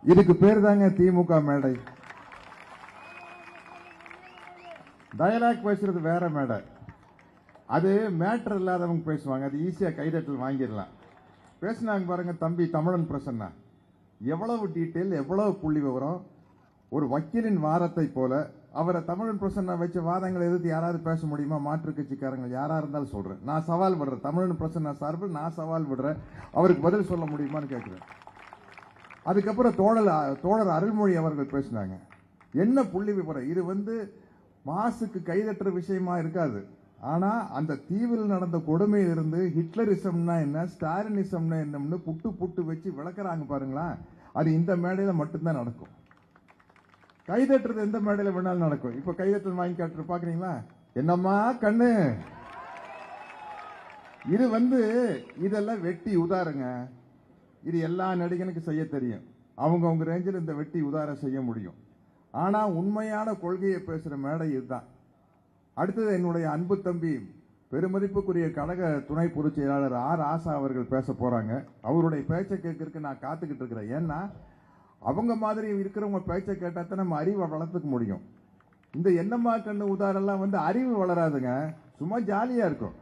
இதுக்கு பேர் தாங்க திமுக மேடை. டயலாக் பேசுறது வேற மேடை. அது மேட்டர் இல்லாதவங்க பேசுவாங்க, அது ஈஸியா கைதட்டல் வாங்கிடலாம். பேசினாங்க பாருங்க தம்பி தமிழன் பிரசன்னா, எவ்வளவு டீட்டெயில், எவ்வளவு புள்ளி விவரம். ஒரு வக்கீலின் வாதத்தை போல அவரை தமிழன் பிரசன்னா வச்ச வாதங்களை எதிர்த்து யாராவது பேச முடியுமா? மாற்று கட்சிக்காரங்க யாரா இருந்தாலும் சொல்றேன், நான் சவால் விடுறேன். தமிழன் பிரசன்னா சார்பில் நான் சவால் விடுறேன், அவருக்கு பதில் சொல்ல முடியுமான்னு கேட்கிறேன். அதுக்கப்புறம் தோழர் அருள்மொழி அவர்கள் பேசினாங்க. என்ன புள்ளி விவரம் இது? மாசுக்கு கைதட்டுற விஷயமா இருக்காது. ஆனா அந்த தீவில் நடந்த கொடுமையிலிருந்து ஹிட்லரிசம்னா என்ன, ஸ்டாலினிசம்னா என்னன்னு புட்டு புட்டு வச்சு விளக்குறாங்க பாருங்களா. அது இந்த மேடையில மட்டும்தான் நடக்கும். கைதட்டுறது எந்த மேடையில வேணாலும் நடக்கும். இப்ப கைதட்டல் வாங்கி காட்டுற பாக்குறீங்களா? என்னம்மா கண்ணு, இது இதெல்லாம் வெட்டி உதாருங்க. இது எல்லா நடிகனுக்கு செய்ய தெரியும். அவங்க ரேஞ்சில் இந்த வெட்டி உதார செய்ய முடியும். ஆனா உண்மையான கொள்கையை பேசுற மேடை இதுதான். அடுத்தது என்னுடைய அன்பு தம்பி பெருமதிப்புக்குரிய கழக துணை பொதுச் செயலாளர் ஆர் ஆசா அவர்கள் பேச போறாங்க. அவருடைய பேச்சை கேட்கறதுக்கு நான் காத்துக்கிட்டு இருக்கிறேன். ஏன்னா அவங்க மாதிரி இருக்கிறவங்க பேச்சை கேட்டாத்தான் நம்ம அறிவை வளர்த்துக்க முடியும். இந்த என்னம்மா கண்ணு உதாரெல்லாம் அறிவு வளராதுங்க, சும்மா ஜாலியா இருக்கும்.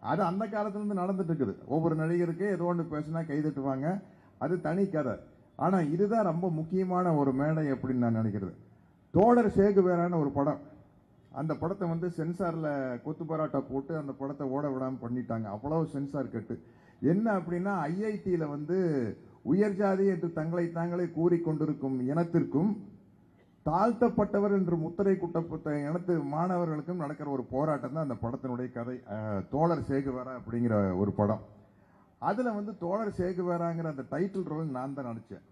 அது அந்த காலத்துல இருந்து நடந்துட்டு இருக்குது. ஒவ்வொரு நடிகருக்கு ஏதோ ஒன்று பேசினா கைதட்டுவாங்க, அது தனி கதை. ஆனா இதுதான் ரொம்ப முக்கியமான ஒரு மேடை அப்படின்னு நான் நினைக்கிறது. தோழர் சேகுவேரான ஒரு படம், அந்த படத்தை சென்சார்ல கொத்து பராட்டா போட்டு அந்த படத்தை ஓட விடாம பண்ணிட்டாங்க. அவ்வளவு சென்சார் கட்டு. என்ன அப்படின்னா, ஐஐடியில உயர் ஜாதி என்று தங்களை தாங்களே கூறிக்கொண்டிருக்கும் இனத்திற்கும் தாழ்த்தப்பட்டவர் என்று முத்திரை குட்டப்பட்ட இனத்து மாணவர்களுக்கும் நடக்கிற ஒரு போராட்டம் தான் அந்த படத்தினுடைய கதை. தோழர் சேகுவேரா அப்படிங்கிற ஒரு படம். அதுல தோழர் சேகுவேராங்கிற அந்த டைட்டில் ரோல் நான் தான் நடிச்சேன்.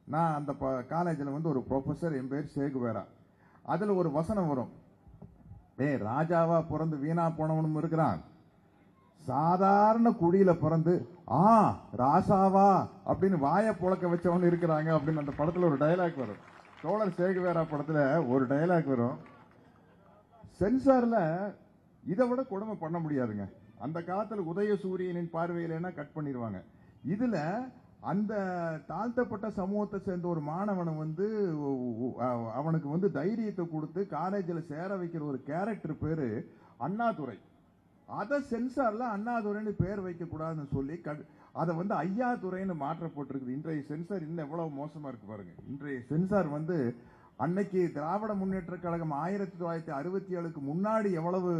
நான் அந்த காலேஜில் ஒரு ப்ரொஃபசர், என் பேர் சேகுவேரா. அதுல ஒரு வசனம் வரும், ராஜாவா பிறந்து வீணா போனவனும் இருக்கிறான், சாதாரண குடியில பிறந்து ராசாவா அப்படின்னு வாய புழக்க வச்சவனு இருக்கிறாங்க அப்படின்னு அந்த படத்துல ஒரு டயலாக் வரும். தோழர் சேகுவேரா படத்துல ஒரு டயலாக் வரும். சென்சார்ல இதை விட கொடுமை பண்ண முடியாதுங்க. அந்த காலத்துல உதயசூரியனின் பார்வையில கட் பண்ணிடுவாங்க. இதுல அந்த தாழ்த்தப்பட்ட சமூகத்தை சேர்ந்த ஒரு மாணவனை அவனுக்கு தைரியத்தை கொடுத்து காலேஜில் சேர வைக்கிற ஒரு கேரக்டர் பேரு அண்ணாதுரை. அதை சென்சார்ல அண்ணாதுரைன்னு பேர் வைக்க கூடாதுன்னு சொல்லி அதை ஐயாதுரைன்னு மாற்றப்பட்டிருக்குது. இன்றைய சென்சார் இன்னும் எவ்வளவு மோசமா இருக்கு பாருங்க. இன்றைய சென்சார் அன்னைக்கு திராவிட முன்னேற்ற கழகம் 1967க்கு முன்னாடி எவ்வளவு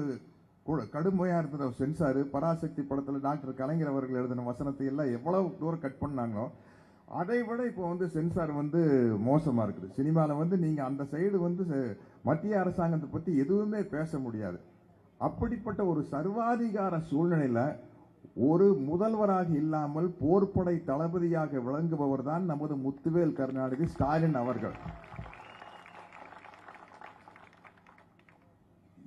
கடுமையா இருந்த சென்சார். பராசக்தி படத்துல டாக்டர் கலைஞர் அவர்கள் எழுதின வசனத்தை எல்லாம் எவ்வளவு தூரம் கட் பண்ணாங்களோ அதை விட இப்போ சென்சார் மோசமா இருக்குது. சினிமால நீங்க அந்த சைடு மத்திய அரசாங்கத்தை பத்தி எதுவுமே பேச முடியாது. அப்படிப்பட்ட ஒரு சர்வாதிகார சூழ்நிலையில ஒரு முதல்வராக இல்லாமல் போர்ப்படை தளபதியாக விளங்குபவர் தான் நமது முத்துவேல் கருணாநிதி ஸ்டாலின் அவர்கள்.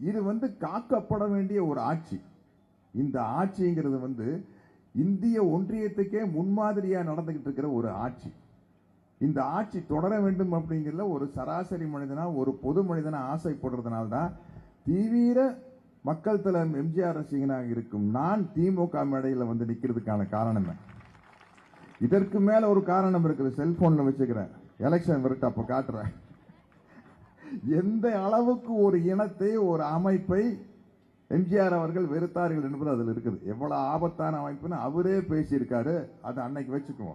இது காக்கப்பட வேண்டிய ஒரு ஆட்சி. இந்த ஆட்சிங்கிறது இந்திய ஒன்றியத்துக்கே முன்மாதிரியா நடந்துகிட்டு இருக்கிற ஒரு ஆட்சி. இந்த ஆட்சி தொடர வேண்டும் அப்படிங்கிற ஒரு சராசரி மனிதனா, ஒரு பொது மனிதனா ஆசைப்படுறதுனால தான் தீவிர மக்கள் தலைவர் எம்ஜிஆர் ரசிகனாக இருக்கும் நான் திமுக மேடையில் நிக்கிறதுக்கான காரணம். இதற்கு மேல ஒரு காரணம் இருக்குது. செல்போன்ல வச்சுக்கிறேன், எலெக்ஷன் வரட்டு அப்ப காட்டுறேன். எந்த அளவுக்கு ஒரு இனத்தை, ஒரு அமைப்பை எம்ஜிஆர் அவர்கள் வெறுத்தார்கள் என்பது அதில் இருக்குது. எவ்வளவு ஆபத்தான அமைப்புன்னு அவரே பேசியிருக்காரு. அதை அன்னைக்கு வச்சுக்குவோம்.